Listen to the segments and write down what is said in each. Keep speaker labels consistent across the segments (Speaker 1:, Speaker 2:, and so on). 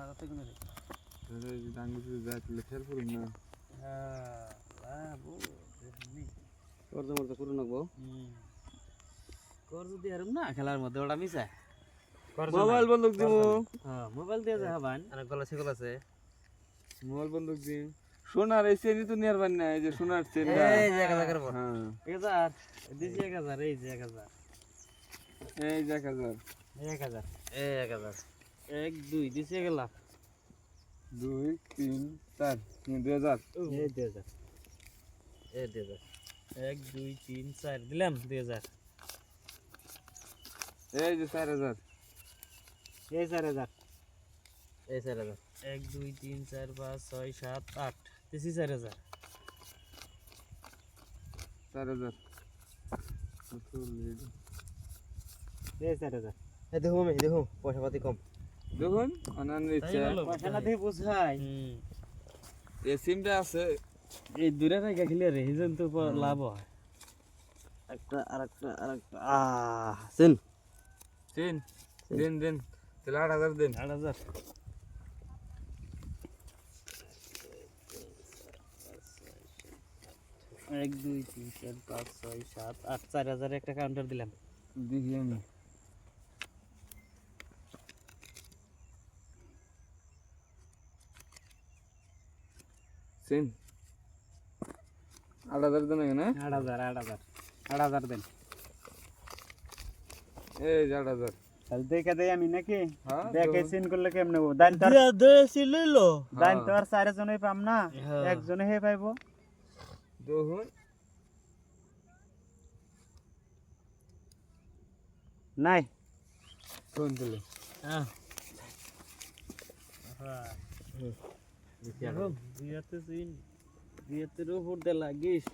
Speaker 1: রাতে কোন রে
Speaker 2: এই ডাঙ্গুতে যায় তাহলে খেল করুন না
Speaker 1: হ্যাঁ বাবু নি
Speaker 3: কর জমর তো করুন নাকবো
Speaker 1: কর যদি আরম না খেলার মধ্যে ওটা মিছা
Speaker 2: মোবাইল বন্দুক দিমু
Speaker 1: হ্যাঁ মোবাইল দিয়ে যা হবান
Speaker 3: আর গলা ছেগল আছে
Speaker 2: মোবাইল বন্দুক দিম সোনার এই চেনি তো নিয়ার বান না এই যে সোনার চেনটা
Speaker 3: এই যে কাজ করব
Speaker 2: হ্যাঁ
Speaker 1: 1000 দিছি 1000 এই যে 1000
Speaker 2: এই যে 1000
Speaker 1: 1000
Speaker 3: এই 1000
Speaker 1: 1 2 দিছি গেলা
Speaker 2: 2 3 4 2000
Speaker 1: এই 2000
Speaker 3: এই 2000
Speaker 1: 1 2 3 4 দিলাম 2000
Speaker 2: এই যে 4000
Speaker 1: এই 4000
Speaker 3: এই 4000
Speaker 1: 1 2 3 4 5 6 7 8 দিছি 4000
Speaker 2: 4000
Speaker 1: এই 4000
Speaker 3: এই দেখো পয়সা পাতি কম
Speaker 2: দেখুন অনান ইচ্ছা
Speaker 1: পয়সা না দিয়ে বুঝাই
Speaker 2: এই সিমটা আছে
Speaker 1: এই দূরে রেখে খেলে রে হিজন তো লাভ হয়
Speaker 3: একটা সেন
Speaker 2: তিন দিন দিন তাহলে 8000 দিন
Speaker 1: 8000 1 2 3 4 5 6 7 8 4000 একটা কাউন্টার দিলাম
Speaker 2: দেখি আমি সিন 8000 দিন না
Speaker 1: 8000 দেন
Speaker 2: এই যে 8000
Speaker 1: তাহলে দেখে দেই আমি নাকি
Speaker 2: হ্যাঁ
Speaker 1: দেখে সিন করলে কেমনে নেব দান তো
Speaker 3: দেশি লইলো
Speaker 1: দান তো আর চারজনই পাম না
Speaker 3: হ্যাঁ।
Speaker 1: একজনে হে পাইবো
Speaker 2: দেখুন
Speaker 1: নাই
Speaker 2: কোন দিলে
Speaker 1: হ্যাঁ বিয়াতে সিন বিয়াতের উপর দে লাগিস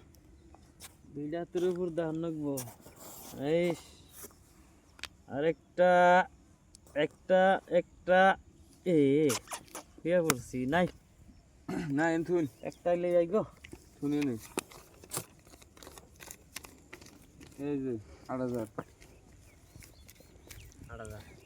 Speaker 1: বিয়াতের উপর দান নাকবো এই আরেকটা একটা বিয়া করছি নাই
Speaker 2: না এনথুন
Speaker 1: একটাই লই যাই গো
Speaker 2: শুনি নি এই যে 8000
Speaker 3: 8000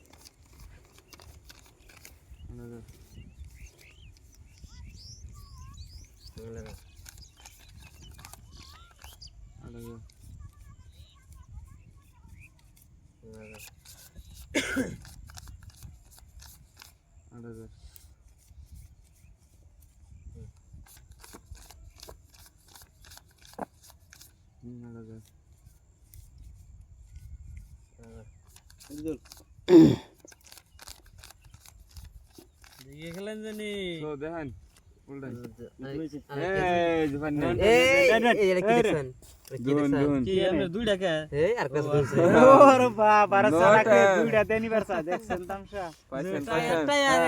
Speaker 1: দিকে খেলেন জানি
Speaker 2: তো দেখেন উল্টাই
Speaker 3: এই
Speaker 2: এই জবান
Speaker 3: এই এটা কি দেখছেন কি দেখছেন
Speaker 1: কি আমরা দুইটা কে
Speaker 3: এই আর কাজ বলছে
Speaker 1: ওরে বাবা সারা কে দুইটা দেনি বারসা দেখছেন তামসা
Speaker 2: পাইছেন
Speaker 1: একটা